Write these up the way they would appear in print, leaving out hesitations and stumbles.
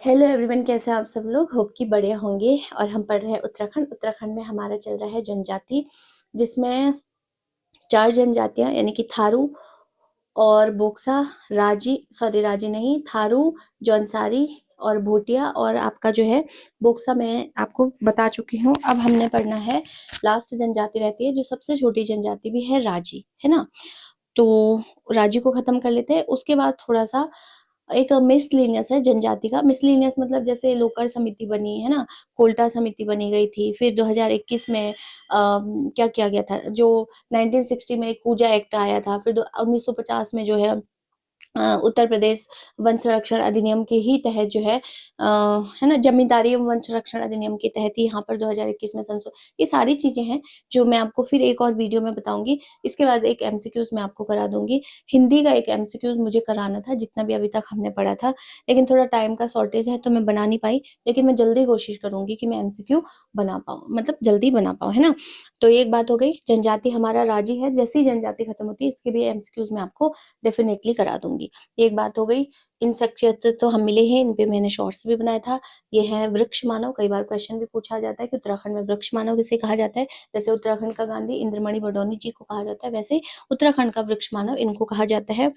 Hello everyone, कैसे हैं आप सब लोग। होप कि बढ़िया होंगे। और हम पढ़ रहे हैं उत्तराखंड में हमारा चल रहा है जनजाति, जिसमें 4 जनजातियां यानी कि थारू और बोक्सा, राजी नहीं, थारू, जौनसारी और भूटिया और आपका जो है बोक्सा मैं आपको बता चुकी हूँ। अब हमने पढ़ना है लास्ट जनजाति रहती है जो सबसे छोटी जनजाति भी है, राजी, है ना। तो राजी को खत्म कर लेते हैं। उसके बाद थोड़ा सा एक मिसलिनियस है जनजाति का। मिसलिनियस मतलब जैसे लोकर समिति बनी है ना, कोल्टा समिति बनी गई थी, फिर 2021 में क्या किया गया था, जो 1960 में एक कूजा एक्ट आया था, फिर 1950 में जो है उत्तर प्रदेश वन संरक्षण अधिनियम के ही तहत जो है ना, जमींदारी एवं वन संरक्षण अधिनियम के तहत ही यहाँ पर 2021 में ये सारी चीजें हैं जो मैं आपको फिर एक और वीडियो में बताऊंगी। इसके बाद एक एमसीक्यूज मैं आपको करा दूंगी। हिंदी का एक एमसीक्यूज मुझे कराना था, जितना भी अभी तक हमने पढ़ा था, लेकिन थोड़ा टाइम का शॉर्टेज है तो मैं बना नहीं पाई, लेकिन मैं जल्दी कोशिश करूंगी कि मैं एमसीक्यू बना पाऊँ, मतलब जल्दी बना पाऊँ, है ना। तो एक बात हो गई, जनजाति हमारा राजी है, जैसी जनजाति खत्म होती है इसके भी एमसीक्यूज मैं आपको डेफिनेटली करा दूंगी। एक बात हो गई। इन शख्सियत तो हम मिले हैं, इन पे मैंने शॉर्ट्स भी बनाया था। ये है वृक्ष मानव। कई बार क्वेश्चन भी पूछा जाता है कि उत्तराखंड में वृक्ष मानव किसे कहा जाता है। जैसे उत्तराखंड का गांधी इंद्रमणि बडौनी जी को कहा जाता है, वैसे उत्तराखंड का वृक्ष मानव इनको कहा जाता है।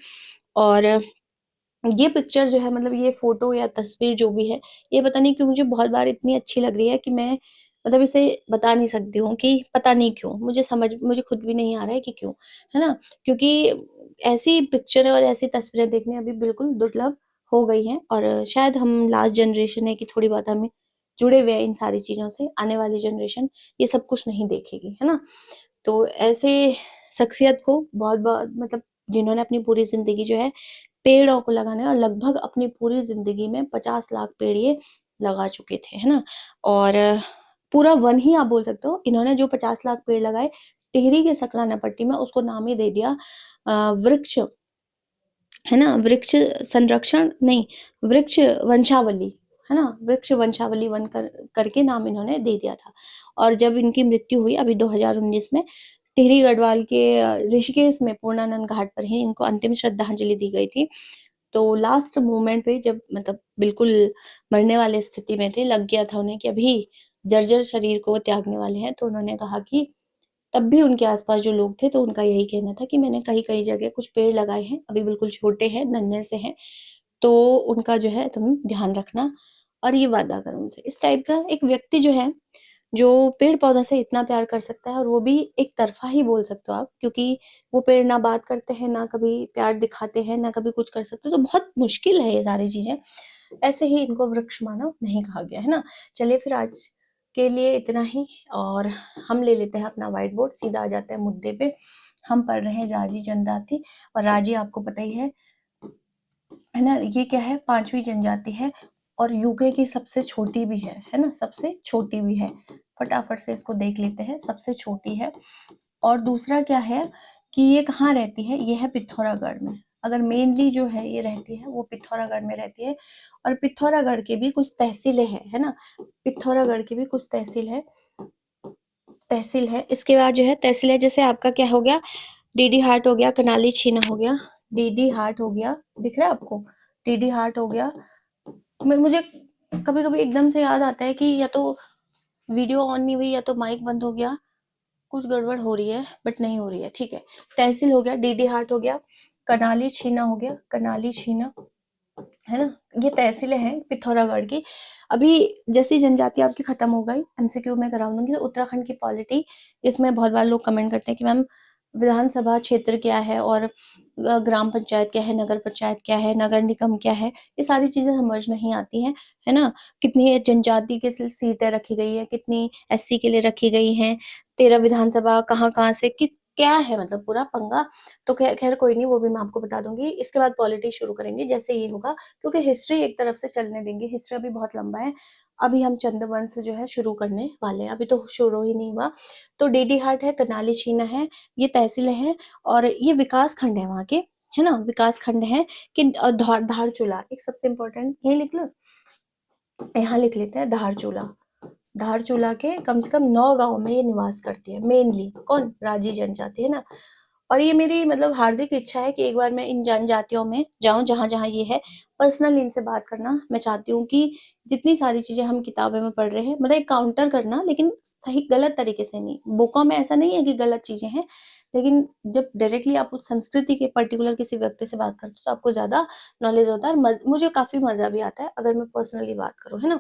और ये पिक्चर जो है, मतलब ये फोटो या तस्वीर जो भी है, ये पता नहीं क्यों मुझे बहुत बार इतनी अच्छी लग रही है कि मैं मतलब इसे बता नहीं सकती हूँ कि पता नहीं क्यों, मुझे खुद भी नहीं आ रहा है कि क्यों, है ना। क्योंकि ऐसी पिक्चर और ऐसी तस्वीरें देखने अभी बिल्कुल दुर्लभ हो गई हैं, और शायद हम लास्ट जनरेशन है कि थोड़ी बहुत हमें जुड़े हुए हैं इन सारी चीजों से। आने वाली जनरेशन ये सब कुछ नहीं देखेगी, है ना। तो ऐसे शख्सियत को बहुत बहुत मतलब जिन्होंने अपनी पूरी जिंदगी जो है पेड़ों को लगाने, और लगभग अपनी पूरी जिंदगी में 50 लाख पेड़ ये लगा चुके थे, है ना। और पूरा वन ही आप बोल सकते हो। इन्होंने जो 50 लाख पेड़ लगाए टिहरी के सकलाना पट्टी में, उसको नाम ही दे दिया वृक्ष, है ना, वृक्ष संरक्षण नहीं, वृक्ष वंशावली, है ना, वृक्ष वंशावली वन करके नाम इन्होंने दे दिया था। और जब इनकी मृत्यु हुई अभी 2019 में, टिहरी गढ़वाल के ऋषिकेश में पूर्णानंद घाट पर ही इनको अंतिम श्रद्धांजलि दी गई थी। तो लास्ट मोमेंट पे जब मतलब बिल्कुल मरने वाले स्थिति में थे, लग गया था उन्हें कि अभी जर्जर शरीर को वो त्यागने वाले हैं, तो उन्होंने कहा कि तब भी उनके आसपास जो लोग थे तो उनका यही कहना था कि मैंने कई कई जगह कुछ पेड़ लगाए हैं, अभी बिल्कुल छोटे हैं, नन्हे से हैं, तो उनका जो है तुम ध्यान रखना और ये वादा करो उनसे। इस टाइप का एक व्यक्ति जो है, जो पेड़ पौधा से इतना प्यार कर सकता है, और वो भी एक तरफा ही बोल सकते हो आप, क्योंकि वो पेड़ ना बात करते हैं, ना कभी प्यार दिखाते हैं, ना कभी कुछ कर सकते, तो बहुत मुश्किल है ये सारी चीजें। ऐसे ही इनको वृक्ष मानव नहीं कहा गया, है ना। चलिए फिर आज के लिए इतना ही, और हम ले लेते हैं अपना व्हाइट बोर्ड, सीधा आ जाते हैं मुद्दे पे। हम पढ़ रहे हैं राजी जनजाति, और राजी आपको पता ही है ना, ये क्या है, 5वीं जनजाति है, और यूके की सबसे छोटी भी है ना, सबसे छोटी भी है। फटाफट से इसको देख लेते हैं, सबसे छोटी है। और दूसरा क्या है कि ये कहाँ रहती है, ये है पिथौरागढ़ में। अगर मेनली जो है ये रहती है वो पिथौरागढ़ में रहती है, और पिथौरागढ़ के भी कुछ तहसीलें हैं, है ना, पिथौरागढ़ की भी कुछ तहसील है। इसके बाद जो है तहसील है, जैसे आपका क्या हो गया, डीडी हाट हो गया, कनाली छीना हो गया, डीडी हाट हो गया, दिख रहा है आपको, डीडी हाट हो गया। मुझे कभी कभी एकदम से याद आता है कि या तो वीडियो ऑन नहीं हुई या तो माइक बंद हो गया, कुछ गड़बड़ हो रही है, बट नहीं हो रही है, ठीक है। तहसील हो गया, डीडी हाट हो गया, कनाली छीना हो गया, कनाली छीना, है ना, ये तहसीलें हैं पिथौरागढ़ की। अभी जैसी जनजाति आपकी खत्म हो गई, एमसीक्यू में कराऊंगी, तो उत्तराखंड की पॉलिटी, इसमें बहुत बार लोग कमेंट करते हैं कि मैम विधानसभा क्षेत्र क्या है, और ग्राम पंचायत क्या है, नगर पंचायत क्या है, नगर निगम क्या है, ये सारी चीजें समझ नहीं आती हैं, है ना। कितनी जनजाति की सीटें रखी गई है, कितनी एससी के लिए रखी गई हैं, 13 विधानसभा कहाँ कहाँ से क्या है, मतलब पूरा पंगा। तो खैर कोई नहीं, वो भी मैं आपको बता दूंगी। इसके बाद पॉलिटी शुरू करेंगे जैसे ये होगा, क्योंकि हिस्ट्री एक तरफ से चलने देंगे, हिस्ट्री अभी बहुत लंबा है। अभी हम चंद्रवंश जो है शुरू करने वाले हैं, अभी तो शुरू ही नहीं हुआ। तो डीडी हाट है, कनाली छीना है, ये तहसीलें हैं, और ये विकास खंड है वहाँ के, है ना, विकास खंड है कि धारचूला एक सबसे इम्पोर्टेंट, यही लिख लो, यहाँ लिख लेते हैं धारचूला। धारचूला के कम से कम 9 गांव में ये निवास करती है, मेनली कौन, राजी जनजाति, है ना। और ये मेरी मतलब हार्दिक इच्छा है कि एक बार मैं इन जनजातियों में जाऊँ जहाँ-जहाँ ये है, पर्सनली इनसे बात करना मैं चाहती हूँ कि जितनी सारी चीज़ें हम किताबों में पढ़ रहे हैं, मतलब एक काउंटर करना, लेकिन सही गलत तरीके से नहीं। बुकों में ऐसा नहीं है कि गलत चीज़ें हैं, लेकिन जब डायरेक्टली आप उस संस्कृति के पर्टिकुलर किसी व्यक्ति से बात करते हो तो आपको ज़्यादा नॉलेज होता है और मुझे काफ़ी मज़ा भी आता है अगर मैं पर्सनली बात करूँ, है ना?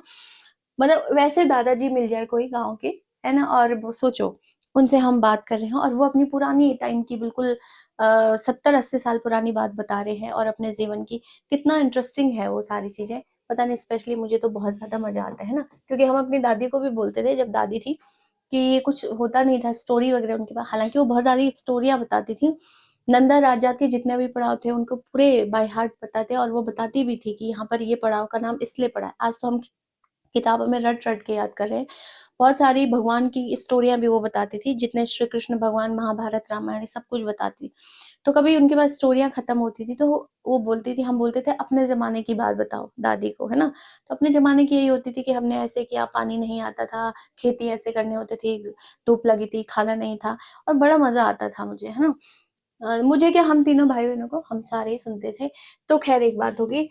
मतलब वैसे दादाजी मिल जाए कोई गाँव के, है ना? और वो सोचो, उनसे हम बात कर रहे हैं और वो अपनी पुरानी टाइम की बिल्कुल 70-80 साल पुरानी बात बता रहे हैं और अपने जीवन की, कितना इंटरेस्टिंग है वो सारी चीज़ें। पता नहीं, स्पेशली मुझे तो बहुत ज़्यादा मज़ा आता है ना, क्योंकि हम अपनी दादी को भी बोलते थे जब दादी थी, कि ये कुछ होता नहीं था स्टोरी वगैरह उनके पास, हालाँकि वो बहुत सारी स्टोरियाँ बताती थी। नंदा राजा के जितने भी पड़ाव थे उनको पूरे बाय हार्ट पता थे और वो बताती भी थी कि यहाँ पर ये पड़ाव का नाम इसलिए पड़ा है। आज तो हम किताबों में रट-रट के याद कर रहे हैं। बहुत सारी भगवान की स्टोरियाँ भी वो बताती थी, जितने श्री कृष्ण भगवान, महाभारत, रामायण सब कुछ बताती। तो कभी उनके पास स्टोरियाँ खत्म होती थी तो वो बोलती थी, हम बोलते थे अपने ज़माने की बात बताओ दादी को, है ना? तो अपने ज़माने की यही होती थी कि हमने ऐसे किया, पानी नहीं आता था, खेती ऐसे करने होते थे, धूप लगी थी, खाना नहीं था और बड़ा मज़ा आता था मुझे, है ना? मुझे क्या, हम तीनों भाई-बहनों को हम सारे ही सुनते थे। तो ख़ैर एक बात होगी,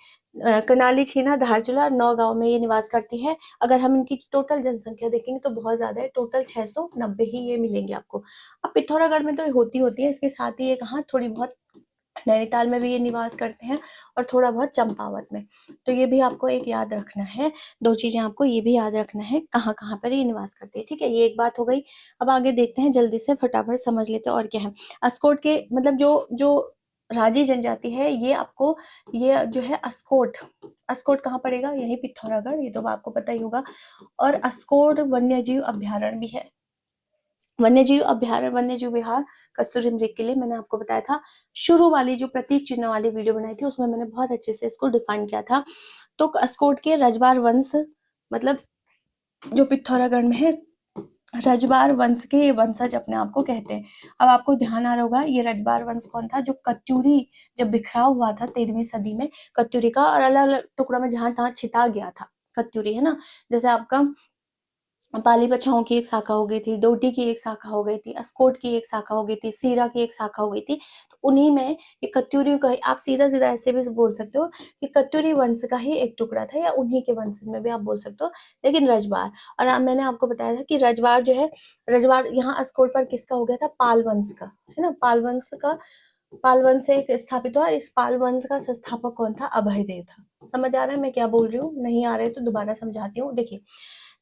कनाली, छीना, धारचूला और 9 गाँव में ये निवास करती है। अगर हम इनकी टोटल जनसँख्या देखेंगे तो बहुत ज़्यादा है, टोटल 690 ही ये मिलेंगे आपको। अब पिथौरागढ़ में तो होती है, इसके साथ ही ये कहाँ थोड़ी बहुत नैनीताल में भी ये निवास करते हैं और थोड़ा बहुत चंपावत में। तो ये भी आपको एक याद रखना है, 2 चीज़ें आपको ये भी याद रखना है, कहाँ-कहाँ पर ये निवास करते हैं, ठीक है? ये एक बात हो गई। अब आगे देखते हैं, जल्दी से फटाफट समझ लेते हैं और क्या है। अस्कोट के मतलब जो जो राजी जनजाति है, ये आपको ये जो है अस्कोट, अस्कोट कहाँ पड़ेगा? यही पिथौरागढ़, ये तो आपको पता ही होगा। और अस्कोट वन्यजीव अभयारण्य भी है। वन्यजीव अभयारण्य, वन्यजीव विहार, कस्तूरी मृग के लिए मैंने आपको बताया था। शुरू वाली जो प्रतीक चिन्ह वाली वीडियो बनाई थी उसमें मैंने बहुत अच्छे से इसको डिफाइन किया था। तो अस्कोट के रजवार वंश, मतलब जो पिथौरागढ़ में है, रजवार वंश के ये वंशज अपने आप को कहते हैं। अब आपको ध्यान आ रहा होगा, ये रजवार वंश कौन था? जो कत्यूरी जब बिखराव हुआ था 13वीं सदी में, कत्यूरी का और अलग-अलग टुकड़ों में जहाँ-तहाँ छिता गया था कत्यूरी, है ना? जैसे आपका पाली बछाओं की एक शाखा हो गई थी, डोटी की एक शाखा हो गई थी, अस्कोट की एक शाखा हो गई थी, सीरा की एक शाखा हो गई थी। तो उन्हीं में ये कत्यूरी का, आप सीधा-सीधा ऐसे भी बोल सकते हो कि कत्यूरी वंश का ही एक टुकड़ा था, या उन्हीं के वंश में भी आप बोल सकते हो। लेकिन रजवार, और मैंने आपको बताया था कि रजवार जो है, रजवार यहाँ अस्कोट पर किसका हो गया था? पाल वंश का, है ना? पाल वंश से एक स्थापित हुआ और इस पाल वंश का संस्थापक कौन था? अभयदेव था। समझ आ रहा है मैं क्या बोल रही हूँ? नहीं आ रहा है तो दोबारा समझाती हूँ। देखिए,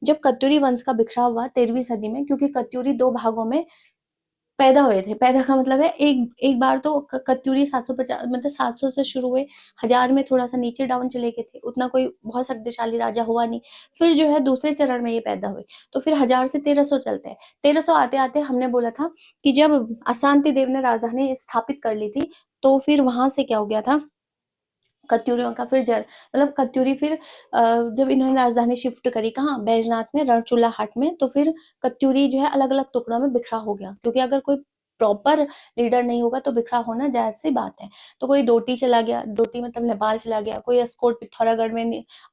जब कत्यूरी वंश का बिखराव हुआ 13वीं सदी में, क्योंकि कत्यूरी 2 भागों में पैदा हुए थे। पैदा का मतलब है एक एक बार तो कत्यूरी 750, मतलब 700 से शुरू हुए, 1000 में थोड़ा-सा नीचे डाउन चले गए थे। उतना कोई बहुत शक्तिशाली राजा हुआ नहीं। फिर जो है दूसरे चरण में ये पैदा हुए। तो फिर 1000 से 1300 चलते हैं। 1300 आते-आते हमने बोला था कि जब अशांति देव ने राजधानी स्थापित कर ली थी, तो फिर वहाँ से क्या हो गया था, कत्यूरियों का फिर मतलब कत्यूरी फिर जब इन्होंने राजधानी शिफ्ट करी कहाँ, बैजनाथ में, रणचूला हाट में, तो फिर कत्यूरी जो है अलग-अलग टुकड़ों में बिखरा हो गया, क्योंकि अगर कोई प्रॉपर लीडर नहीं होगा तो बिखरा होना जायज़ सी बात है। तो कोई डोटी चला गया, डोटी मतलब नेपाल चला गया, कोई अस्कोट पिथौरागढ़ में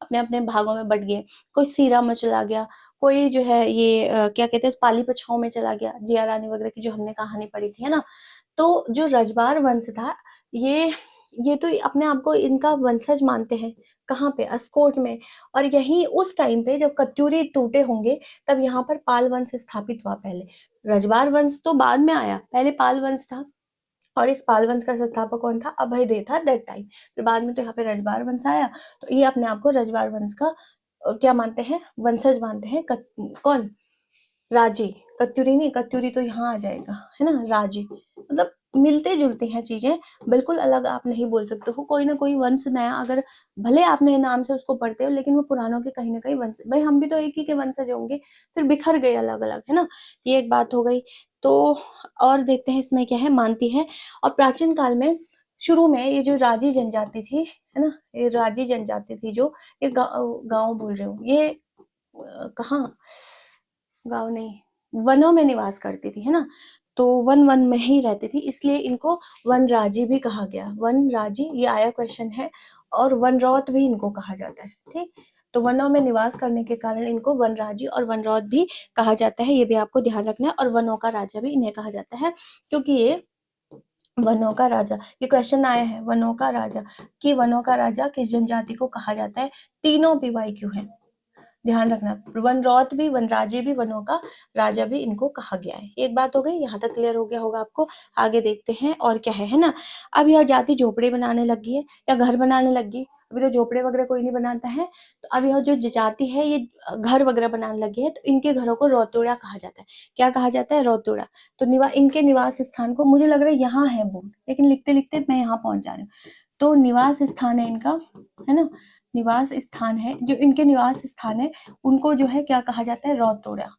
अपने-अपने भागों में बँट गए, कोई सीरा में चला गया, कोई जो है ये क्या कहते हैं, पाली पछाऊ में चला गया, जिया रानी वगैरह की जो हमने कहानी पढ़ी थी, है ना? तो जो रजवार वंश था, ये ये तो अपने आप को इनका वंशज मानते हैं। कहाँ पे? अस्कोट में। और यहीं उस टाइम पे जब कत्यूरी टूटे होंगे, तब यहाँ पर पाल वंश स्थापित हुआ पहले। रजवार वंश तो बाद में आया, पहले पाल वंश था और इस पाल वंश का संस्थापक कौन था? अभयदेव था दैट टाइम। फिर बाद में तो यहाँ पे रजवार वंश आया, तो ये अपने आप को रजवार वंश का क्या मानते हैं? वंशज मानते हैं। कौन? राजी, कत्यूरी नहीं, कत्यूरी तो यहाँ आ जाएगा, है ना? राजी, मतलब मिलते-जुलती हैं चीज़ें, बिल्कुल अलग आप नहीं बोल सकते हो। कोई ना कोई वंश नया अगर भले आप नए नाम से उसको पढ़ते हो, लेकिन वो पुरानों के कहीं न कहीं वंश, भई हम भी तो एक ही के वंशज होंगे, फिर बिखर गए अलग-अलग, है ना? ये एक बात हो गई। तो और देखते हैं इसमें क्या है, मानती है। और प्राचीन काल में शुरू में ये जो राजी जनजाति थी, है ना? ये राजी जनजाति थी जो, ये गाँव बोल रही हूँ, ये कहाँ, गाँव नहीं, वनों में निवास करती थी, है ना? तो वन-वन में ही रहती थी, इसलिए इनको वनराजी भी कहा गया। वनराजी, ये आया क्वेश्चन है, और वनरौत भी इनको कहा जाता है, ठीक? तो वनों में निवास करने के कारण इनको वनराजी और वनरौत भी कहा जाता है, ये भी आपको ध्यान रखना है। और वनों का राजा भी इन्हें कहा जाता है, क्योंकि ये वनों का राजा, ये क्वेश्चन आया है, वनों का राजा, कि वनों का राजा किस जनजाति को कहा जाता है? तीनों पीवाई क्यों है, ध्यान रखना, वनरौत भी, वनराजे भी, वनों का राजा भी इनको कहा गया है। एक बात हो गई, यहाँ तक क्लियर हो गया होगा आपको। आगे देखते हैं और क्या है ना। अब यह जाति झोपड़े बनाने लगी है या घर बनाने लगी, अभी तो झोपड़े वगैरह कोई नहीं बनाता है, तो अब यह जो जाति है ये घर वगैरह बनाने लगी है, तो इनके घरों को रौतुड़ा कहा जाता है। क्या कहा जाता है? रौतुड़ा। तो इनके निवास स्थान को, मुझे लग रहा है यहाँ है बोर्ड, लेकिन लिखते लिखते मैं यहाँ पहुंच जा रही हूँ। तो निवास स्थान है इनका, है ना, निवास स्थान है, जो इनके निवास स्थान है उनको जो है क्या कहा जाता है? रौतुड़ा,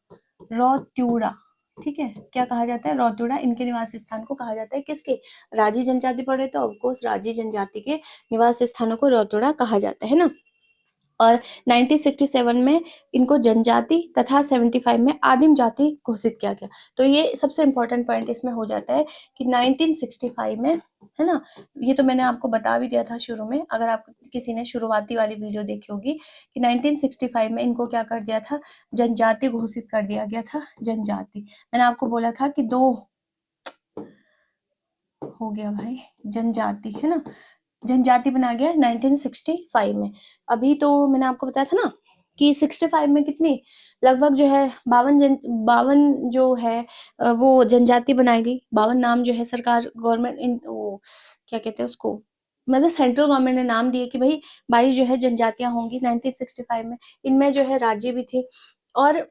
रौत्युड़ा, ठीक है। क्या कहा जाता है? रौतुड़ा इनके निवास स्थान को कहा जाता है। किसके? राजी जनजाति पढ़े तो ऑफकोर्स राजी जनजाति के निवास स्थानों को रौतुड़ा कहा जाता है ना। और 1967 में इनको जनजाति तथा 75 में आदिम जाति घोषित किया गया। तो ये सबसे इंपॉर्टेंट पॉइंट इसमें हो जाता है कि 1965 में, है ना, ये तो मैंने आपको बता भी दिया था शुरू में, अगर आप किसी ने शुरुआती वाली वीडियो देखी होगी, कि 1965 में इनको क्या कर दिया था? जनजाति घोषित कर दिया गया था। जनजाति, मैंने आपको बोला था कि 2 हो गया भाई, जनजाति, है ना, जनजाति बना गया 1965 में। अभी तो मैंने आपको बताया था ना कि 65 में कितनी, लगभग जो है 52 जो है वो जनजाति बनाई गई। 52 नाम जो है सरकार, गवर्नमेंट, इन वो क्या कहते हैं उसको, मतलब सेंट्रल गवर्नमेंट ने नाम दिए कि भाई 22 जो है जनजातियां होंगी 1965 में। इनमें जो है राज्य भी थे, और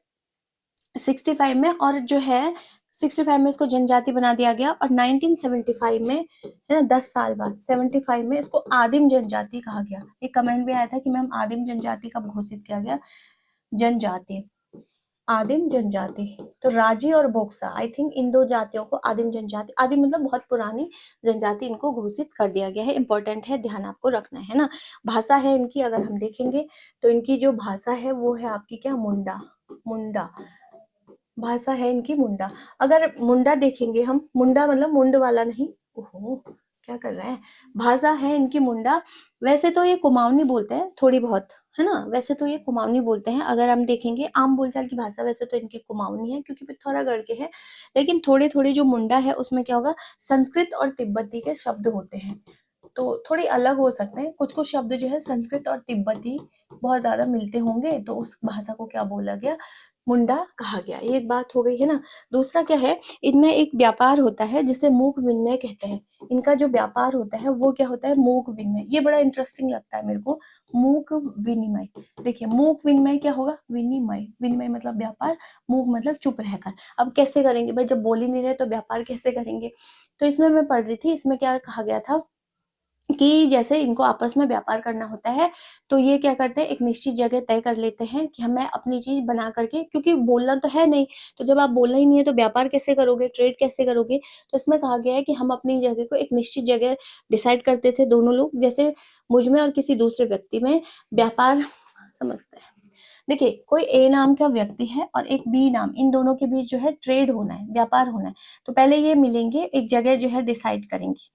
65 में, और जो है 65 में इसको जनजाति बना दिया गया, और 1975 में, है ना, 10 साल बाद 75 में इसको आदिम जनजाति कहा गया। एक कमेंट भी आया था कि मैम आदिम जनजाति कब घोषित किया गया? जनजाति, आदिम जनजाति, तो राजी और बोक्सा, आई थिंक इन 2 जातियों को आदिम जनजाति, आदिम मतलब बहुत पुरानी जनजाति, इनको घोषित कर दिया गया है। इंपॉर्टेंट है, ध्यान आपको रखना है ना। भाषा है इनकी, अगर हम देखेंगे तो इनकी जो भाषा है वो है आपकी क्या? मुंडा, मुंडा भाषा है इनकी, मुंडा। अगर मुंडा देखेंगे हम, मुंडा मतलब मुंड वाला नहीं, ओहो क्या कर रहे हैं, भाषा है इनकी मुंडा। वैसे तो ये कुमाऊनी बोलते हैं थोड़ी बहुत, है ना, वैसे तो ये कुमाऊनी बोलते हैं। अगर हम देखेंगे आम बोलचाल की भाषा वैसे तो इनकी कुमाऊनी है, क्योंकि पिथौरागढ़ के हैं, लेकिन थोड़े थोड़े जो मुंडा है उसमें क्या होगा, संस्कृत और तिब्बती के शब्द होते हैं, तो थोड़ी अलग हो सकते हैं। कुछ कुछ शब्द जो है संस्कृत और तिब्बती बहुत ज्यादा मिलते होंगे, तो उस भाषा को क्या बोला गया? मुंडा कहा गया। ये एक बात हो गई है ना। दूसरा क्या है, इनमें एक व्यापार होता है जिसे मूक विनिमय कहते हैं। इनका जो व्यापार होता है वो क्या होता है? मूक विनिमय। ये बड़ा इंटरेस्टिंग लगता है मेरे को, मूक विनिमय। देखिए मूक विनिमय क्या होगा? विनिमय, विनिमय मतलब व्यापार, मूक मतलब चुप रहकर। अब कैसे करेंगे भाई, जब बोल ही नहीं रहे तो व्यापार कैसे करेंगे? तो इसमें मैं पढ़ रही थी, इसमें क्या कहा गया था कि जैसे इनको आपस में व्यापार करना होता है, तो ये क्या करते हैं, एक निश्चित जगह तय कर लेते हैं कि हमें अपनी चीज बना करके, क्योंकि बोलना तो है नहीं, तो जब आप बोलना ही नहीं है तो व्यापार कैसे करोगे, ट्रेड कैसे करोगे? तो इसमें कहा गया है कि हम अपनी जगह को एक निश्चित जगह डिसाइड करते थे दोनों लोग, जैसे मुझ में और किसी दूसरे व्यक्ति में व्यापार, समझते हैं। देखिए कोई ए नाम का व्यक्ति है और एक बी नाम, इन दोनों के बीच जो है ट्रेड होना है, व्यापार होना है, तो पहले ये मिलेंगे, एक जगह जो है डिसाइड करेंगे,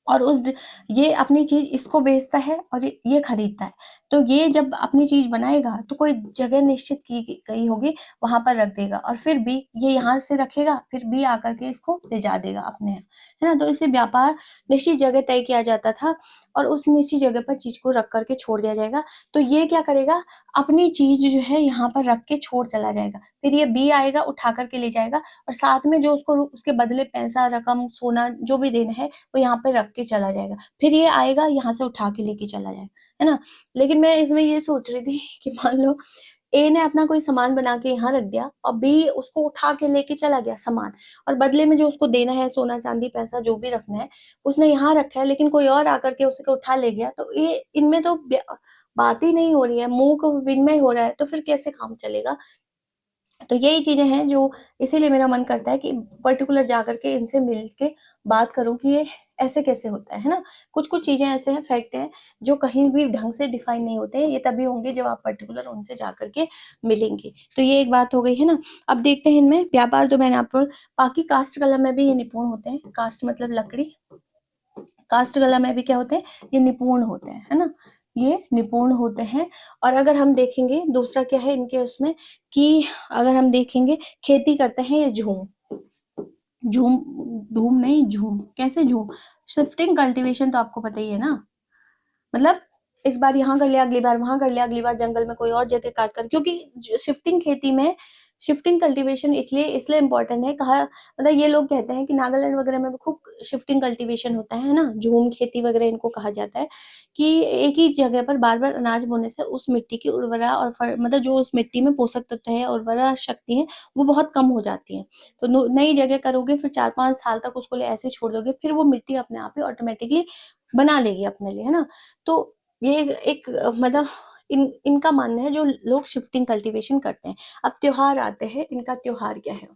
और ये अपनी चीज इसको बेचता है और ये खरीदता है, तो ये जब अपनी चीज बनाएगा तो कोई जगह निश्चित की गई होगी, वहां पर रख देगा, और फिर भी ये यहाँ से रखेगा, फिर भी आकर के इसको ले जा देगा अपने यहाँ, है ना। तो इसे व्यापार निश्चित जगह तय किया जाता था, और उस निश्चित जगह पर चीज को रख करके छोड़ दिया जाएगा। तो ये क्या करेगा, अपनी चीज जो है यहाँ पर रख के छोड़ चला जाएगा, फिर ये बी आएगा उठा करके ले जाएगा, और साथ में जो उसको उसके बदले पैसा, रकम, सोना जो भी देना है वो यहाँ पे रख के चला जाएगा, फिर ये आएगा यहाँ से उठा के लेके चला जाएगा, है ना। लेकिन मैं इसमें ये सोच रही थी कि मान लो ए ने अपना कोई सामान बना के यहाँ रख दिया, और बी उसको उठा के लेके चला गया सामान, और बदले में जो उसको देना है, सोना चांदी पैसा जो भी रखना है, उसने यहाँ रखा है, लेकिन कोई और आकर के उसको उठा ले गया, तो ये इनमें तो बात ही नहीं हो रही है, मूक विनिमय हो रहा है, तो फिर कैसे काम चलेगा? तो यही चीजें हैं जो, इसीलिए मेरा मन करता है कि पर्टिकुलर जाकर के इनसे मिल के बात करूं कि ये ऐसे कैसे होता है ना। कुछ कुछ चीजें ऐसे हैं, फैक्ट है, जो कहीं भी ढंग से डिफाइन नहीं होते हैं, ये तभी होंगे जब आप पर्टिकुलर उनसे जाकर के मिलेंगे। तो ये एक बात हो गई है ना। अब देखते हैं इनमें व्यापार, तो मैंने आपको, बाकी कास्ट कला में भी ये निपुण होते हैं, कास्ट मतलब लकड़ी, कास्ट कला में भी क्या होते हैं, ये निपुण होते हैं, है ना, ये निपुण होते हैं। और अगर हम देखेंगे दूसरा क्या है इनके उसमें, कि अगर हम देखेंगे खेती करते हैं ये झूम, झूम, धूम नहीं झूम, कैसे झूम, शिफ्टिंग कल्टीवेशन तो आपको पता ही है ना, मतलब इस बार यहाँ कर लिया, अगली बार वहां कर लिया, अगली बार जंगल में कोई और जगह काट कर, क्योंकि शिफ्टिंग खेती में शिफ्टिंग कल्टीवेशन इसलिए इम्पोर्टेंट है, कहा मतलब ये लोग कहते हैं कि नागालैंड वगैरह में भी खूब शिफ्टिंग कल्टीवेशन होता है ना, झूम खेती वगैरह इनको कहा जाता है, कि एक ही जगह पर बार बार अनाज बोने से उस मिट्टी की उर्वरा और मतलब जो उस मिट्टी में पोषक तत्व है, उर्वरा शक्ति है, वो बहुत कम हो जाती है। तो नई जगह करोगे, फिर 4-5 साल तक उसको ऐसे छोड़ दोगे, फिर वो मिट्टी अपने आप ही ऑटोमेटिकली बना लेगी अपने लिए, है ना। तो ये एक मतलब इनका मानना है जो लोग शिफ्टिंग कल्टीवेशन करते हैं। अब त्योहार आते हैं, इनका त्योहार क्या है,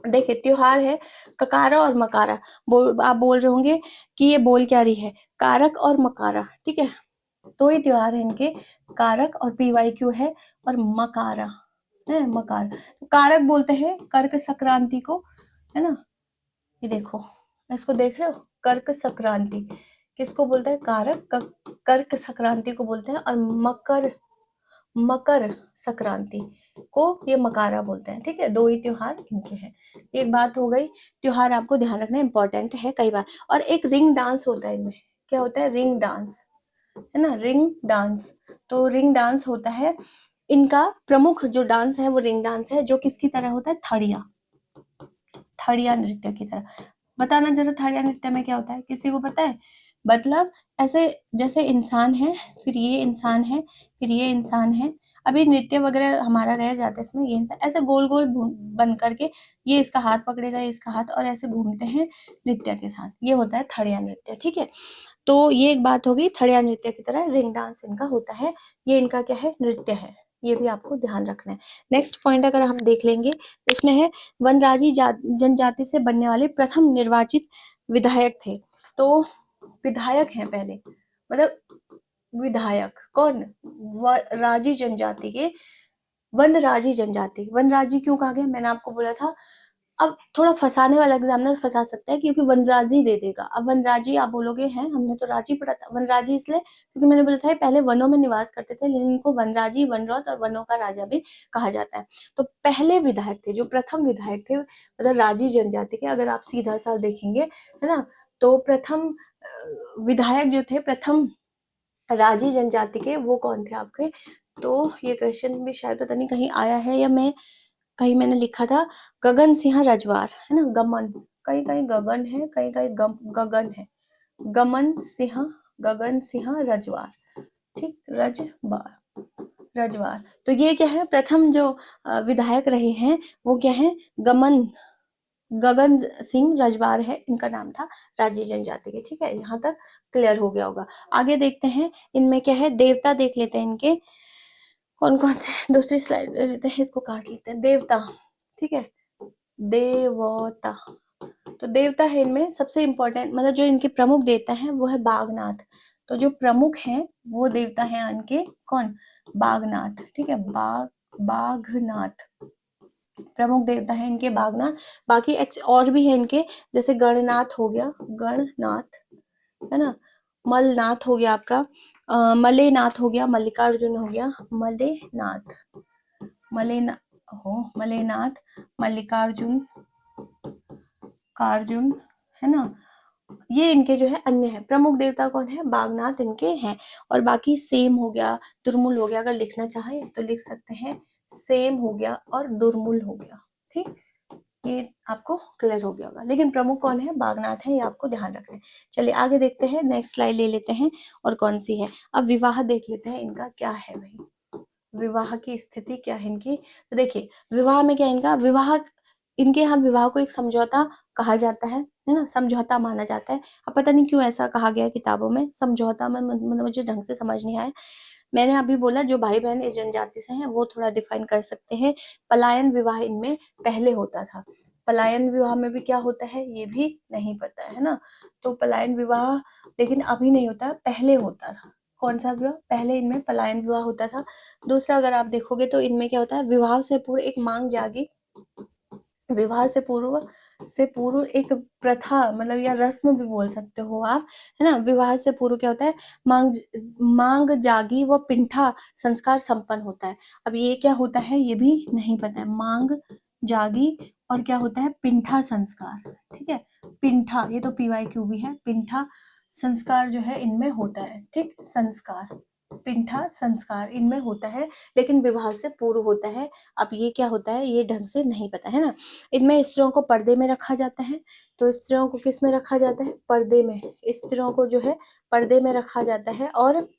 देखिए त्योहार है ककारा और मकारा। आप बोल रहे होंगे कि ये बोल क्या रही है, कारक और मकारा, ठीक है, तो ये त्योहार है इनके, कारक और PYQ है, और मकारा है, मकार। कारक बोलते हैं कर्क संक्रांति को, है ना, ये देखो, इसको देख रहे हो, कर्क संक्रांति किसको बोलते हैं, कारक, कर्क संक्रांति को बोलते हैं, और मकर संक्रांति को ये मकारा बोलते हैं, ठीक है। दो ही त्योहार इनके हैं। एक बात हो गई, त्योहार आपको ध्यान रखना इंपॉर्टेंट है कई बार। और एक रिंग डांस होता है इनमें, क्या होता है, रिंग डांस, है ना, रिंग डांस। तो रिंग डांस होता है इनका प्रमुख जो डांस है, वो रिंग डांस है, जो किसकी तरह होता है, थड़िया नृत्य की तरह। बताना जरा, थड़िया नृत्य में क्या होता है, किसी को पता है, मतलब ऐसे जैसे इंसान है, फिर ये इंसान है, फिर ये इंसान है, अभी नृत्य वगैरह हमारा रह जाता है इसमें, ये इंसान ऐसे गोल गोल बन करके, ये इसका हाथ पकड़ेगा, ये इसका हाथ, और ऐसे घूमते हैं नृत्य के साथ, ये होता है थड़िया नृत्य, ठीक है। तो ये एक बात होगी, थड़िया नृत्य की तरह रिंग डांस इनका होता है, ये इनका क्या है, नृत्य है, ये भी आपको ध्यान रखना है। नेक्स्ट पॉइंट अगर हम देख लेंगे, इसमें है वनराजी जनजाति से बनने वाले प्रथम निर्वाचित विधायक थे। तो विधायक हैं पहले, मतलब विधायक कौन, राजी जनजाति के, वनराजी जनजाति, वनराजी क्यों कहा गया, मैंने आपको बोला था। अब थोड़ा फंसाने वाला एग्जामिनर फंसा सकता है, क्योंकि वनराजी दे देगा। अब वनराजी आप बोलोगे हैं, हमने तो राजी पढ़ा था, वनराजी इसलिए क्योंकि मैंने बोला था पहले वनों में निवास करते थे, लेकिन इनको वनराजी, वनरौत और वनों का राजा भी कहा जाता है। तो पहले विधायक थे, जो प्रथम विधायक थे, मतलब राजी जनजाति के, अगर आप सीधा सा देखेंगे, है ना, तो प्रथम विधायक जो थे, प्रथम राजी जनजाति के, वो कौन थे आपके। तो ये क्वेश्चन भी शायद पता नहीं कहीं आया है, या कहीं मैंने लिखा था, गगन सिंह रजवार, है ना, गमन, कहीं कहीं गगन है, कहीं कहीं गगन है, गगन सिंह रजवार, ठीक, रजवार। तो ये क्या है, प्रथम जो विधायक रहे हैं, वो क्या है, गगन सिंह रजवार है इनका नाम था, राजी जनजाति के, ठीक है, यहाँ तक क्लियर हो गया होगा। आगे देखते हैं, इनमें क्या है, देवता देख लेते हैं इनके कौन कौन से, दूसरी स्लाइड लेते हैं, इसको काट लेते हैं, देवता, ठीक है, देवता। तो देवता है इनमें सबसे इंपॉर्टेंट, मतलब जो इनके प्रमुख देवता हैं वो है बागनाथ। तो जो प्रमुख हैं वो देवता हैं इनके कौन, बागनाथ, ठीक है, बागनाथ प्रमुख देवता है इनके, बागनाथ। बाकी और भी है इनके, जैसे गणनाथ हो गया, गणनाथ, है ना, मलनाथ हो गया आपका, मलेनाथ हो गया, मल्लिकार्जुन हो गया, मलेनाथ, मल्लिकार्जुन, है ना, ये इनके जो है अन्य है। प्रमुख देवता कौन है, बागनाथ इनके हैं। और बाकी सेम हो गया, दुर्मुल हो गया, अगर लिखना चाहे तो लिख सकते हैं, सेम हो गया और दुर्मुल हो गया, ठीक, ये आपको क्लियर हो गया होगा। लेकिन प्रमुख कौन है, बागनाथ है, ये आपको ध्यान रखना है। चलिए आगे देखते हैं, नेक्स्ट स्लाइड ले लेते हैं, और कौन सी है, अब विवाह देख लेते हैं, इनका क्या है भाई, विवाह की स्थिति क्या है इनकी। तो देखिए विवाह में क्या, इनका विवाह, इनके यहाँ विवाह को एक समझौता कहा जाता है ना, समझौता माना जाता है। अब पता नहीं क्यों ऐसा कहा गया किताबों में, समझौता में मतलब मुझे ढंग से समझ नहीं आया। मैंने अभी बोला जो भाई बहन इस जनजाति से हैं वो थोड़ा डिफाइन कर सकते हैं। पलायन विवाह इनमें पहले होता था, पलायन विवाह में भी क्या होता है ये भी नहीं पता है ना। तो पलायन विवाह लेकिन अभी नहीं होता, पहले होता था। कौन सा विवाह, पहले इनमें पलायन विवाह होता था। दूसरा अगर आप देखोगे तो इनमें क्या होता है, विवाह से पूर्व एक मांग जागी, विवाह से पूर्व एक प्रथा, मतलब या रस्म भी बोल सकते हो आप, है ना। विवाह से पूर्व क्या होता है, मांग जागी व पिंठा संस्कार संपन्न होता है। अब ये क्या होता है ये भी नहीं पता है, मांग जागी, और क्या होता है, पिंठा संस्कार। ठीक है, पिंठा, ये तो PYQ भी है, पिंठा संस्कार जो है इनमें होता है। ठीक, संस्कार, पिंठा संस्कार इनमें होता है, लेकिन विवाह से पूर्व होता है। अब ये क्या होता है ये ढंग से नहीं पता है ना। इनमें स्त्रियों को पर्दे में रखा जाता है। तो स्त्रियों को किस में रखा जाता है, पर्दे में। स्त्रियों को जो है पर्दे में रखा जाता है, और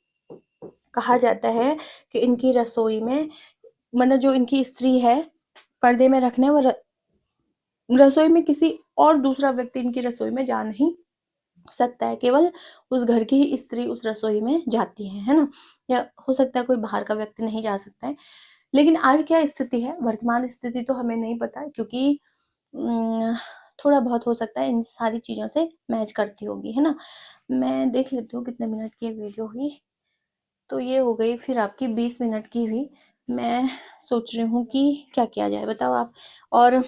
कहा जाता है कि इनकी रसोई में, मतलब जो इनकी स्त्री है पर्दे में रखने, वो रसोई में किसी और दूसरा व्यक्ति इनकी रसोई में जा नहीं सकता है, केवल उस घर की ही स्त्री उस रसोई में जाती है ना। या हो सकता है कोई बाहर का व्यक्ति नहीं जा सकता है। लेकिन आज क्या स्थिति है, वर्तमान स्थिति तो हमें नहीं पता, क्योंकि थोड़ा बहुत हो सकता है इन सारी चीज़ों से मैच करती होगी, है ना। मैं देख लेती हूँ कितने मिनट की वीडियो हुई। तो ये हो गई फिर आपकी 20 मिनट की हुई। मैं सोच रही हूँ कि क्या किया जाए, बताओ आप। और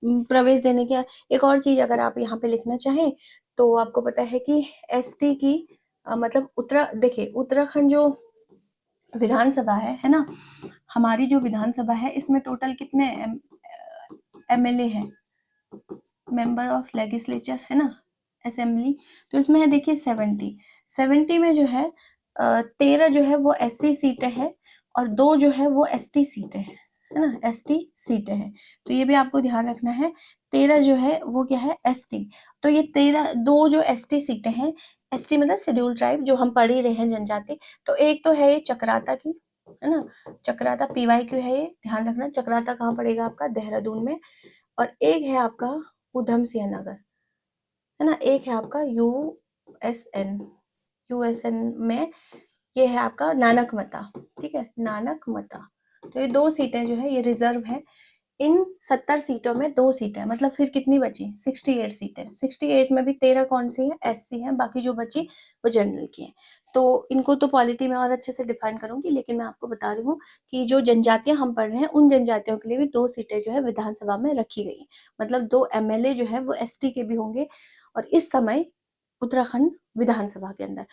प्रवेश देने की एक और चीज़ अगर आप यहाँ पे लिखना चाहें, तो आपको पता है कि एसटी की मतलब देखिए उत्तराखंड जो विधानसभा है ना, हमारी जो विधानसभा है इसमें टोटल कितने MLA हैं, मेंबर ऑफ लेजिस्लेचर, है ना, असेंबली। तो इसमें है देखिए 70 में जो है 13 जो है वो SC सीटें हैं, और 2 जो है वो ST सीटें हैं, है ना, ST सीटें हैं। तो ये भी आपको ध्यान रखना है। 13 जो है वो क्या है, ST। तो ये 2 जो ST सीटें हैं, ST मतलब शेड्यूल ट्राइब, जो हम पढ़ ही रहे हैं, जनजाति। तो एक तो है ये चक्राता की, है ना, चक्राता PYQ है ये, ध्यान रखना। चक्राता कहाँ पड़ेगा आपका, देहरादून में। और एक है आपका उधम सिंह नगर, है ना। एक है आपका यूएसएन में, ये है आपका नानक मता। ठीक है, नानक मता। तो ये 2 सीटें जो है ये रिजर्व है। इन 70 सीटों में 2 सीटें, मतलब फिर कितनी बची, 68 सीटें। 68 में भी 13 कौन सी हैं, SC हैं, बाकी जो बची वो जनरल की हैं। तो इनको तो पॉलिटी में और अच्छे से डिफाइन करूंगी, लेकिन मैं आपको बता रही हूँ कि जो जनजातियां हम पढ़ रहे हैं, उन जनजातियों के लिए भी 2 सीटें जो है विधानसभा में रखी गई हैं। मतलब 2 MLA जो है वो ST के भी होंगे। और इस समय उत्तराखंड विधानसभा के अंदर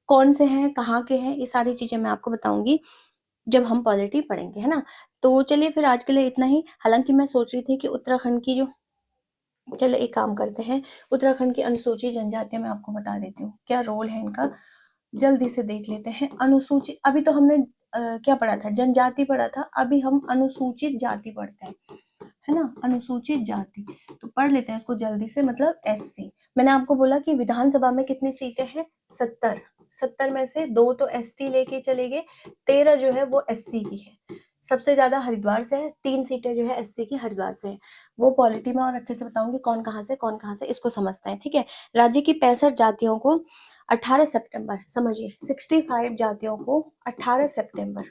कौन से हैं, कहाँ के हैं, ये सारी चीजें मैं आपको बताऊंगी जब हम पॉलिटी पढ़ेंगे, है ना। तो चलिए फिर आज के लिए इतना ही। हालांकि मैं सोच रही थी कि उत्तराखंड की जो, चलो एक काम करते हैं, उत्तराखंड की अनुसूचित जनजातियां मैं आपको बता देती हूँ क्या रोल है इनका, जल्दी से देख लेते हैं। अनुसूचित, अभी तो हमने क्या पढ़ा था, जनजाति पढ़ा था, अभी हम अनुसूचित जाति पढ़ते हैं, है ना, अनुसूचित जाति। तो पढ़ लेते हैं इसको जल्दी से, मतलब SC। मैंने आपको बोला कि विधानसभा में कितनी सीटें हैं, 70 में से 2 तो ST लेके चले गए, 13 जो है वो SC की है। सबसे ज्यादा हरिद्वार से है, 3 सीटें जो है SC की हरिद्वार से है। वो पॉलिटी में और अच्छे से बताऊंगी कौन कहाँ से इसको समझते हैं। ठीक है, राज्य की 65 जातियों को 18 सितंबर, समझिए 65 जातियों को 18 सितंबर,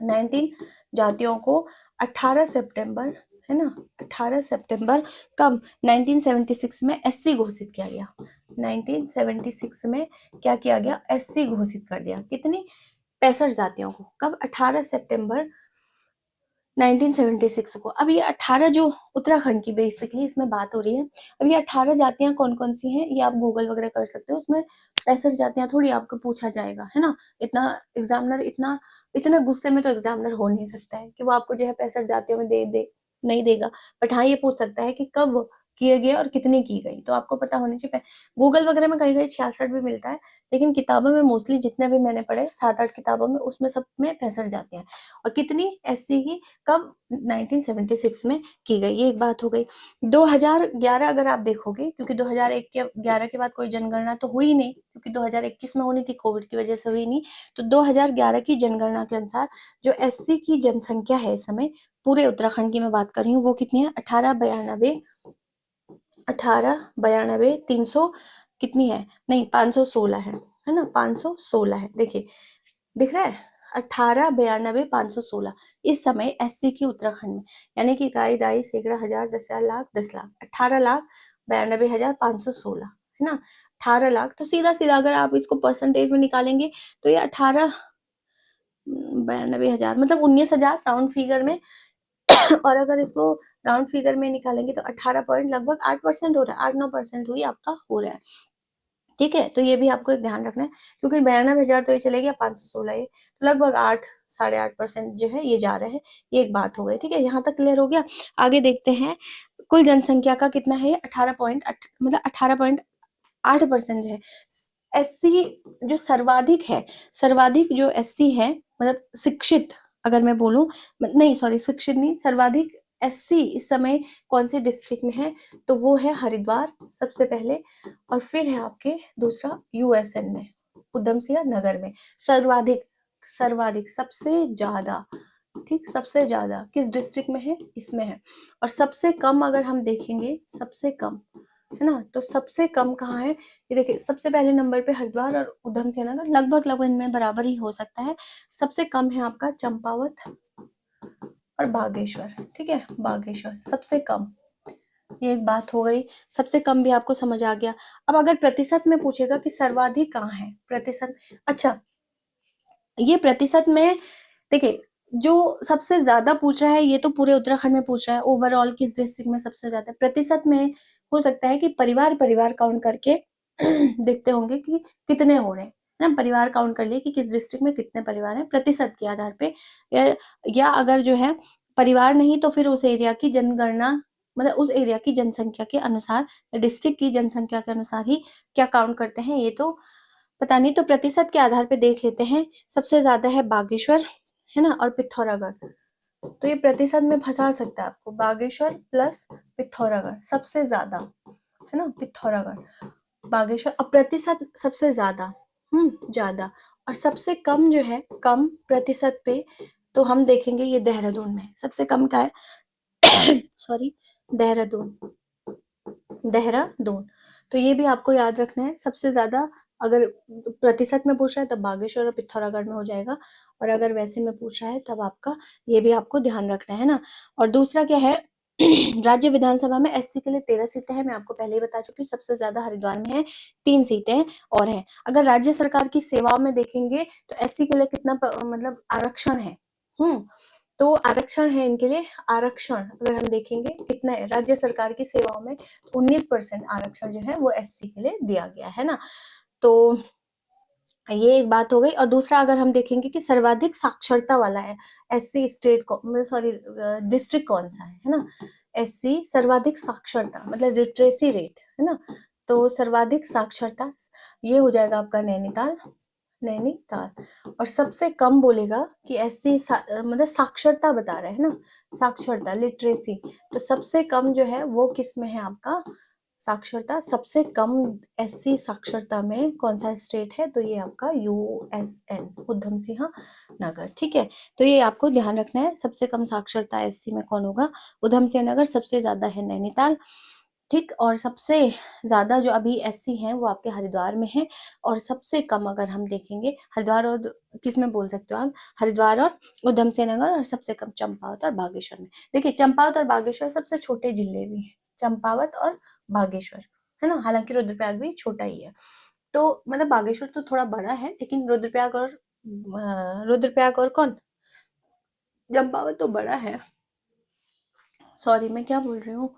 19 जातियों को 18 सितंबर, है ना, 18 सितंबर कब, 1976 में SC घोषित किया गया। 1976 में क्या किया गया, SC घोषित कर दिया। कितनी, 65 जातियों को, कब, 18 सितंबर 1976 को। अब ये 18 जो उत्तराखंड की बेसिकली इसमें बात हो रही है। अब ये 18 जातियां कौन कौन सी हैं, ये आप गूगल वगैरह कर सकते हो। उसमें 65 जातियां थोड़ी आपको पूछा जाएगा, है ना। इतना एग्जामिनर, इतना गुस्से में तो एग्जामिनर हो नहीं सकता है कि वो आपको जो है 65 जातियों में दे नहीं देगा। बट हाँ ये पूछ सकता है कि कब किए गए और कितनी की गई, तो आपको पता होनी चाहिए। गूगल वगैरह में कहीं कहीं 66 भी मिलता है, लेकिन किताबों में मोस्टली जितने भी मैंने पढ़े 7-8 किताबों में, उसमें सब में 65 जातियां हैं। और कितनी, SC की, कब, 1976 में की गई। ये एक बात हो गई। 2011 अगर आप देखोगे, क्योंकि 2001 के 11 के बाद कोई जनगणना तो हुई नहीं, क्योंकि 2021 में होनी थी, कोविड की वजह से हुई नहीं। तो 2011 की जनगणना के अनुसार जो SC की जनसंख्या है इस समय पूरे उत्तराखंड की मैं बात कर रही हूँ, वो कितनी है, 300 कितनी है, नहीं 516 है ना, 516 है। देखिए दिख रहा है, 1892 516 इस समय SC की उत्तराखंड में, यानी कि इकाई, दाई, सैकड़ा, हजार, 10,000, लाख, 10 लाख, 18,92,516, है ना, 18 लाख। तो सीधा सीधा अगर आप इसको परसेंटेज में निकालेंगे तो ये 92,000 मतलब 19,000 राउंड फिगर में। और अगर इसको राउंड फिगर में निकालेंगे तो 18 पॉइंट लगभग 8% हो रहा है, 8-9% हुई आपका हो रहा है। ठीक है, तो ये भी आपको एक ध्यान रखना है, क्योंकि 92,000 तो ये चले गया, 516 ये, तो लगभग 8 साढ़े 8% जो है ये जा रहे हैं। ये एक बात हो गई, ठीक है, यहाँ तक क्लियर हो गया। आगे देखते हैं, कुल जनसंख्या का कितना है, 18 मतलब 18.8% जो है एससी जो सर्वाधिक है, सर्वाधिक जो एससी है, मतलब शिक्षित, अगर मैं बोलूं, नहीं सॉरी, शिक्षित नहीं, सर्वाधिक एससी इस समय कौन से डिस्ट्रिक्ट में है, तो वो है हरिद्वार सबसे पहले, और फिर है आपके दूसरा यूएसएन में, उधम सिंह नगर में। सर्वाधिक, सर्वाधिक सबसे ज्यादा, ठीक, सबसे ज्यादा किस डिस्ट्रिक्ट में है, इसमें है। और सबसे कम अगर हम देखेंगे, सबसे कम है ना, तो सबसे कम कहाँ है, ये देखिए, सबसे पहले नंबर पे हरिद्वार और उधम सिंह नगर, लगभग लगभग इनमें बराबर ही हो सकता है। सबसे कम है आपका चंपावत और बागेश्वर, ठीक है, बागेश्वर सबसे कम, ये एक बात हो गई। सबसे कम भी आपको समझ आ गया। अब अगर प्रतिशत में पूछेगा कि सर्वाधिक कहाँ है, प्रतिशत, अच्छा, ये प्रतिशत में देखिए, जो सबसे ज्यादा पूछ रहा है ये तो पूरे उत्तराखंड में पूछ रहा है, ओवरऑल किस डिस्ट्रिक्ट में सबसे ज्यादा, प्रतिशत में हो सकता है कि परिवार परिवार काउंट करके देखते होंगे कि कितने हो रहे हैं, है ना, परिवार काउंट कर लिए कि किस डिस्ट्रिक्ट में कितने परिवार हैं, प्रतिशत के आधार पे, या अगर जो है परिवार नहीं तो फिर उस एरिया की जनगणना, मतलब उस एरिया की जनसंख्या के अनुसार, डिस्ट्रिक्ट की जनसंख्या के अनुसार ही क्या काउंट करते हैं, ये तो पता नहीं, तो प्रतिशत के आधार पे देख लेते हैं। सबसे ज्यादा है बागेश्वर, है ना, और पिथौरागढ़, तो ये प्रतिशत में फंसा सकता है आपको, बागेश्वर प्लस पिथौरागढ़ सबसे ज्यादा, है ना, पिथौरागढ़, बागेश्वर, और प्रतिशत सबसे ज्यादा, ज्यादा, और सबसे कम जो है, कम प्रतिशत पे, तो हम देखेंगे ये देहरादून में सबसे कम का है सॉरी, देहरादून, देहरादून, तो ये भी आपको याद रखना है। सबसे ज्यादा अगर प्रतिशत में पूछ रहा है तब बागेश्वर और पिथौरागढ़ में हो जाएगा, और अगर वैसे में पूछ रहा है तब आपका ये भी आपको ध्यान रखना है ना। और दूसरा क्या है, राज्य विधानसभा में एससी के लिए 13 सीटें हैं, मैं आपको पहले ही बता चुकी हूँ, सबसे ज्यादा हरिद्वार में है, 3 सीटें और हैं। अगर राज्य सरकार की सेवाओं में देखेंगे तो एससी के लिए कितना मतलब आरक्षण है, तो आरक्षण है इनके लिए, आरक्षण अगर हम देखेंगे कितना है राज्य सरकार की सेवाओं में, 19% आरक्षण जो है वो एससी के लिए दिया गया है ना। तो ये एक बात हो गई। और दूसरा अगर हम देखेंगे कि सर्वाधिक साक्षरता वाला है एससी स्टेट को, मतलब सॉरी डिस्ट्रिक्ट कौन सा है ना, एससी सर्वाधिक साक्षरता मतलब लिटरेसी रेट, है ना, तो सर्वाधिक साक्षरता ये हो जाएगा आपका नैनीताल, नैनीताल। और सबसे कम बोलेगा कि एससी मतलब साक्षरता बता रहे हैं ना, साक्षरता लिटरेसी, तो सबसे कम जो है वो किस में है आपका, साक्षरता सबसे कम एससी साक्षरता में कौन सा स्टेट है, तो ये आपका यूएसएन, उधम सिंह नगर, ठीक है। तो ये आपको ध्यान रखना है, सबसे कम साक्षरता एससी में कौन होगा, उधम सिंह नगर, सबसे ज्यादा है नैनीताल, ठीक। और सबसे ज्यादा जो अभी एससी हैं वो आपके हरिद्वार में है, और सबसे कम अगर हम देखेंगे हरिद्वार और किस में बोल सकते हो आप, हरिद्वार और उधम सिंह नगर, और सबसे कम चंपावत और बागेश्वर में। देखिए चंपावत और बागेश्वर सबसे छोटे जिले भी हैं, चंपावत और बागेश्वर, है ना, हालांकि रुद्रप्रयाग भी छोटा ही है, तो मतलब बागेश्वर तो थोड़ा बड़ा है, लेकिन रुद्रप्रयाग और कौन, चंपावत तो बड़ा है, सॉरी मैं क्या बोल रही हूँ,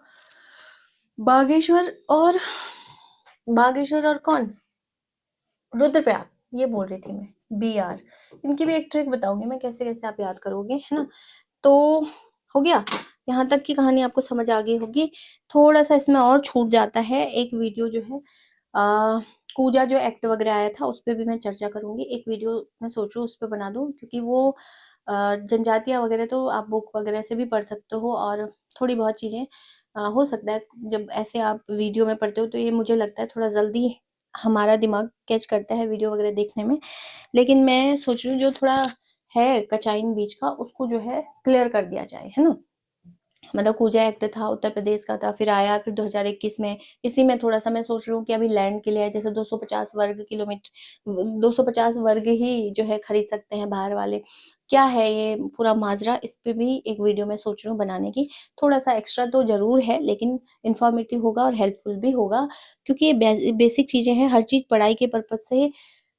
बागेश्वर और कौन, रुद्रप्रयाग ये बोल रही थी मैं, BR। इनकी भी एक ट्रिक बताऊंगी मैं, कैसे कैसे आप याद करोगे, है ना। तो हो गया, यहाँ तक की कहानी आपको समझ आ गई होगी। थोड़ा सा इसमें और छूट जाता है, एक वीडियो जो है कूजा जो एक्ट वगैरह आया था उस पर भी मैं चर्चा करूंगी, एक वीडियो मैं सोच रही हूँ उस पर बना दूँ, क्योंकि वो जनजातियाँ वगैरह तो आप बुक वगैरह से भी पढ़ सकते हो, और थोड़ी बहुत चीज़ें हो सकता है जब ऐसे आप वीडियो में पढ़ते हो तो ये मुझे लगता है थोड़ा जल्दी हमारा दिमाग कैच करता है वीडियो वगैरह देखने में, लेकिन मैं सोच रही हूँ जो थोड़ा है कचाइन बीच का उसको जो है क्लियर कर दिया जाए, है ना। मतलब कूजा एक्ट था उत्तर प्रदेश का था, फिर आया फिर 2021 में, इसी में थोड़ा सा मैं सोच रही हूँ कि अभी लैंड के लिए है, जैसे 250 वर्ग किलोमीटर, 250 वर्ग ही जो है खरीद सकते हैं बाहर वाले, क्या है ये पूरा माजरा, इस पे भी एक वीडियो मैं सोच रही हूँ बनाने की। थोड़ा सा एक्स्ट्रा तो जरूर है, लेकिन इंफॉर्मेटिव होगा और हेल्पफुल भी होगा, क्योंकि ये बेसिक चीजें हैं, हर चीज पढ़ाई के पर्पज से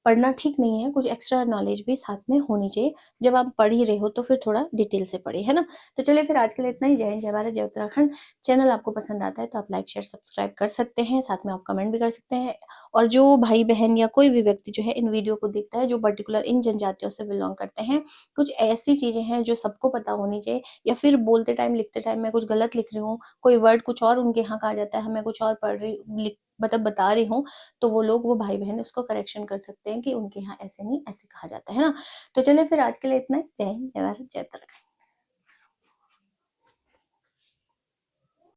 पढ़ना ठीक नहीं है, कुछ एक्स्ट्रा नॉलेज भी साथ में होनी चाहिए। जब आप पढ़ ही रहे हो तो फिर थोड़ा डिटेल से पढ़िए, है ना? तो चलिए फिर आज के लिए इतना ही। जय हिंद, जय भारत, जय उत्तराखंड। चैनल आपको पसंद आता है तो आप लाइक, शेयर, सब्सक्राइब कर सकते हैं, साथ में आप कमेंट भी कर सकते हैं। और जो भाई-बहन या कोई भी व्यक्ति जो है इन वीडियो को देखता है, जो पर्टिकुलर इन जनजातियों से बिलॉन्ग करते हैं, कुछ ऐसी चीज़ें हैं जो सबको पता होनी चाहिए, या फिर बोलते टाइम, लिखते टाइम मैं कुछ गलत लिख रही हूँ, कोई वर्ड कुछ और उनके यहाँ कहा जाता है, मैं कुछ और पढ़ रही लिख मतलब बता रही हूँ, तो वो लोग, वो भाई-बहन उसको करेक्शन कर सकते हैं कि उनके यहाँ ऐसे नहीं, ऐसे कहा जाता है ना? तो चलिए फिर आज के लिए इतना ही। जय हिंद, जय भारत, जय उत्तराखंड।